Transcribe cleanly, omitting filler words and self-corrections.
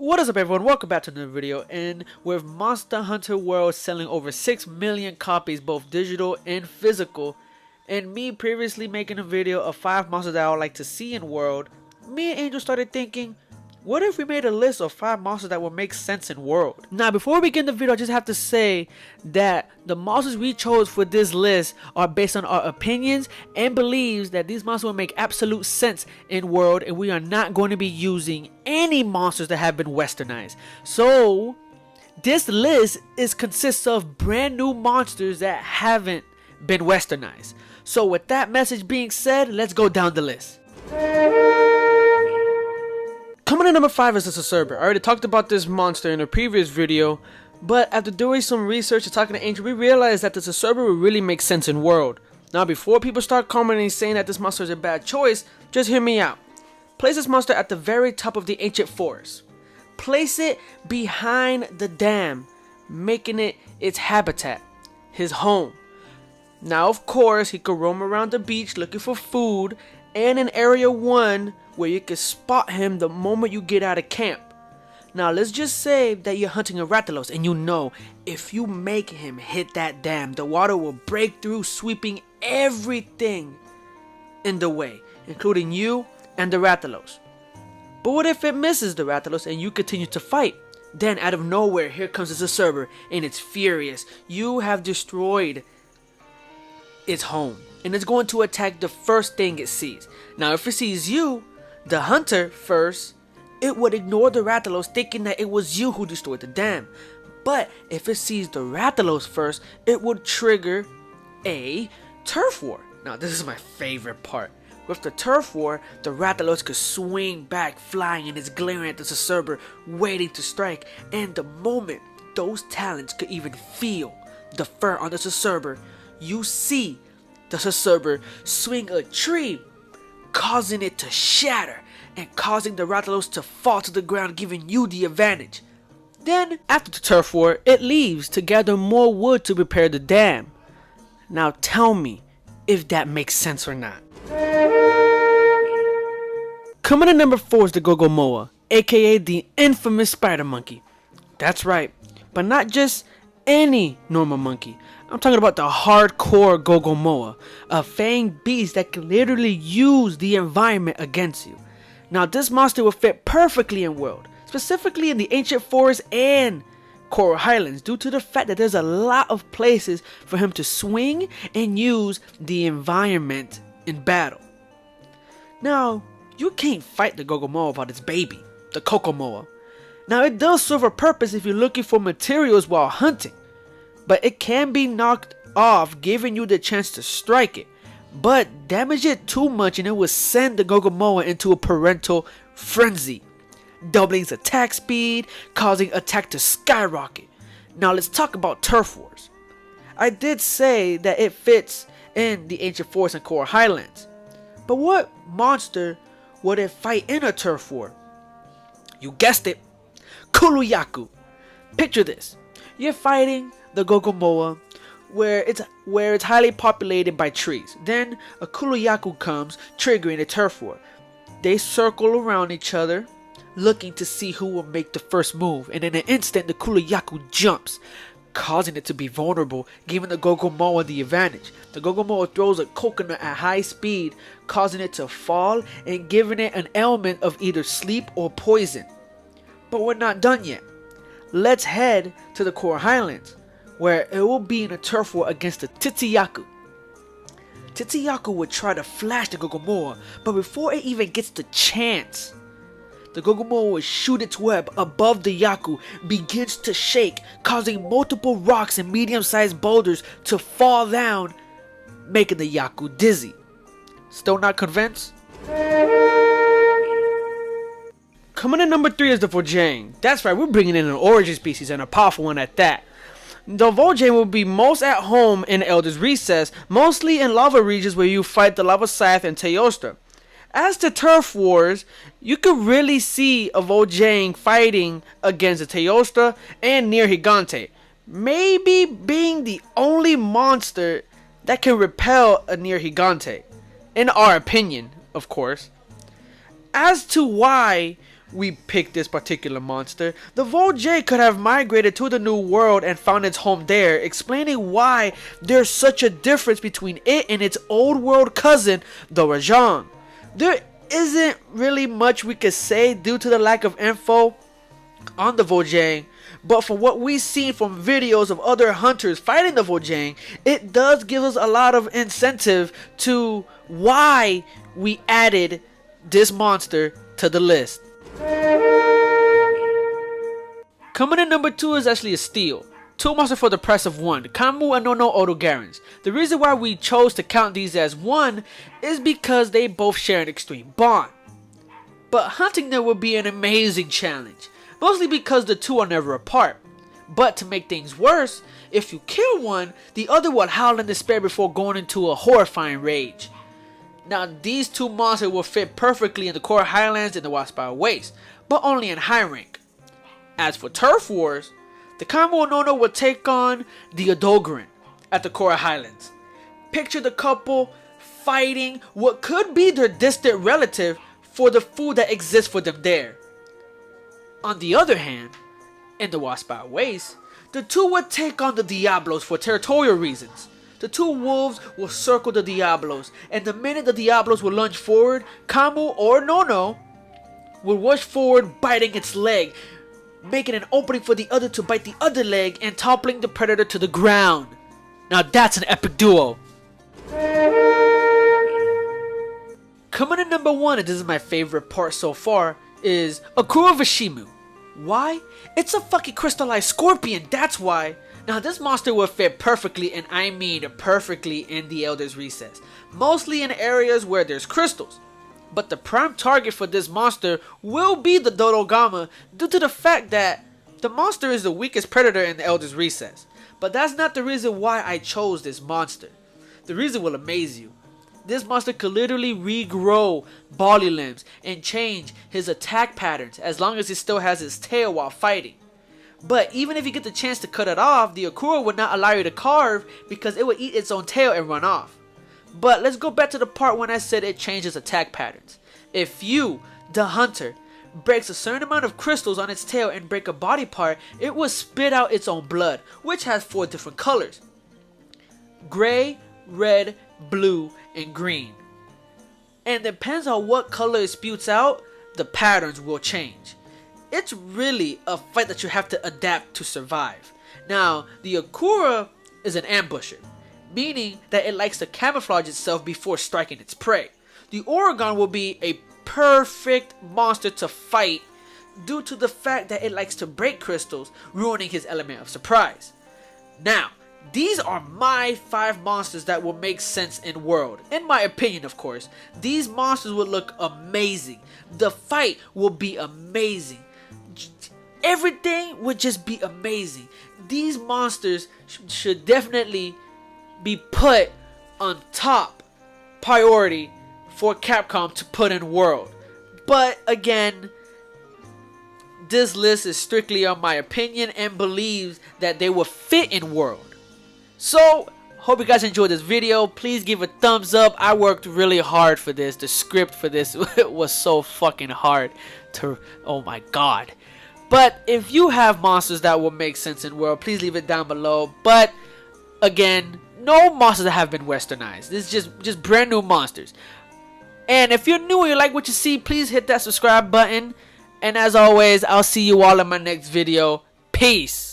What is up, everyone? Welcome back to another video. And with Monster Hunter World selling over 6 million copies, both digital and physical, and me previously making a video of 5 monsters that I would like to see in World, me and Angel started thinking, what if we made a list of 5 monsters that would make sense in World? Now, before we begin the video, I just have to say that the monsters we chose for this list are based on our opinions and believes that these monsters will make absolute sense in World, and we are not going to be using any monsters that have been westernized. So, this list consists of brand new monsters that haven't been westernized. So, with that message being said, let's go down the list. Coming in number 5 is the Cerberus. I already talked about this monster in a previous video, but after doing some research and talking to Angel, we realized that the Cerberus would really make sense in World. Now, before people start commenting saying that this monster is a bad choice, just hear me out. Place this monster at the very top of the ancient forest. Place it behind the dam, making it its habitat, his home. Now, of course, he could roam around the beach looking for food, and in Area 1, where you can spot him the moment you get out of camp. Now, let's just say that you're hunting a Rathalos, and you know, if you make him hit that dam, the water will break through, sweeping everything in the way, including you and the Rathalos. But what if it misses the Rathalos and you continue to fight? Then, out of nowhere, here comes the Cerberus, and it's furious. You have destroyed its home, and it's going to attack the first thing it sees. Now, if it sees you, the hunter, first, it would ignore the Rathalos, thinking that it was you who destroyed the dam. But if it sees the Rathalos first, it would trigger a turf war. Now, this is my favorite part. With the turf war, the Rathalos could swing back, flying, and it's glaring at the Cerberus, waiting to strike. And the moment those talons could even feel the fur on the Cerberus, you see the Cerberus swing a tree, causing it to shatter and causing the Rathalos to fall to the ground, giving you the advantage. Then, after the turf war, it leaves to gather more wood to repair the dam. Now tell me if that makes sense or not. Coming in number 4 is the Gogomore, aka the infamous spider monkey. That's right, but not just any normal monkey. I'm talking about the hardcore Gogomore, a fanged beast that can literally use the environment against you. Now, this monster will fit perfectly in World, specifically in the ancient forest and Coral Highlands, due to the fact that there's a lot of places for him to swing and use the environment in battle. Now, you can't fight the Gogomore without its baby, the Kokomoa. Now, it does serve a purpose if you're looking for materials while hunting, but it can be knocked off, giving you the chance to strike it. But damage it too much and it will send the Gogomore into a parental frenzy, doubling its attack speed, causing attack to skyrocket. Now let's talk about turf wars. I did say that it fits in the ancient forest and Coral Highlands, but what monster would it fight in a turf war? You guessed it, Kuluyaku. Picture this: you're fighting the Gogomore where it's highly populated by trees. Then a Kuluyaku comes, triggering a turf war. They circle around each other, looking to see who will make the first move, and in an instant the Kuluyaku jumps, causing it to be vulnerable, giving the Gogomore the advantage. The Gogomore throws a coconut at high speed, causing it to fall and giving it an element of either sleep or poison. But we're not done yet. Let's head to the Coral Highlands, where it will be in a turf war against the Titiyaku. Titiyaku would try to flash the Gogomore, but before it even gets the chance, the Gogomore will shoot its web above the Yaku, begins to shake, causing multiple rocks and medium-sized boulders to fall down, making the Yaku dizzy. Still not convinced? Coming in number 3 is the Vol'jang. That's right, we're bringing in an origin species, and a powerful one at that. The Vol'jang will be most at home in Elder's Recess, mostly in lava regions where you fight the Lava Scythe and Teostra. As to turf wars, you could really see a Vol'jang fighting against a Teostra and Near Gigante, maybe being the only monster that can repel a Near Gigante, in our opinion, of course. As to why we picked this particular monster. The Voljay could have migrated to the new world and found its home there, explaining why there's such a difference between it and its old world cousin, the Rajang. There isn't really much we could say due to the lack of info on the Voljang, but from what we've seen from videos of other hunters fighting the Voljang, it does give us a lot of incentive to why we added this monster to the list. Coming in number 2 is actually a steal. 2 monsters for the price of 1, Kamu and Nono Odogarans. The reason why we chose to count these as 1 is because they both share an extreme bond. But hunting them would be an amazing challenge, mostly because the two are never apart. But to make things worse, if you kill one, the other will howl in despair before going into a horrifying rage. Now these 2 monsters will fit perfectly in the Acorah Highlands and the Waspire Waste, but only in high rank. As for Turf Wars, the Kamu and Nono will take on the Odogaran at the Acorah Highlands. Picture the couple fighting what could be their distant relative for the food that exists for them there. On the other hand, in the Waspire Waste, the two would take on the Diablos for territorial reasons. The 2 wolves will circle the Diablos, and the minute the Diablos will lunge forward, Kamu or Nono will rush forward, biting its leg, making an opening for the other to bite the other leg and toppling the predator to the ground. Now that's an epic duo. Coming in number 1, and this is my favorite part so far, is Acorah Vishimu. Why? It's a fucking crystallized scorpion, that's why. Now this monster will fit perfectly, and I mean perfectly, in the Elder's Recess. Mostly in areas where there's crystals. But the prime target for this monster will be the Dodogama due to the fact that the monster is the weakest predator in the Elder's Recess. But that's not the reason why I chose this monster. The reason will amaze you. This monster could literally regrow body limbs and change his attack patterns as long as he still has his tail while fighting. But even if you get the chance to cut it off, the Acorah would not allow you to carve because it would eat its own tail and run off. But let's go back to the part when I said it changes attack patterns. If you, the hunter, breaks a certain amount of crystals on its tail and break a body part, it will spit out its own blood, which has 4 different colors: gray, red, blue, and green. And depends on what color it spewts out, the patterns will change. It's really a fight that you have to adapt to survive. Now, the Acorah is an ambusher, meaning that it likes to camouflage itself before striking its prey. The Oregon will be a perfect monster to fight due to the fact that it likes to break crystals, ruining his element of surprise. Now, these are my 5 monsters that will make sense in world. In my opinion, of course. These monsters will look amazing. The fight will be amazing. Everything would just be amazing. These monsters should definitely be put on top priority for Capcom to put in world. But again, this list is strictly on my opinion and believes that they will fit in world. So, hope you guys enjoyed this video. Please give a thumbs up. I worked really hard for this. The script for this was so fucking hard to, oh my god. But if you have monsters that will make sense in world, please leave it down below. But again, no monsters that have been westernized. This is just brand new monsters. And if you're new and you like what you see, please hit that subscribe button. And as always, I'll see you all in my next video. Peace.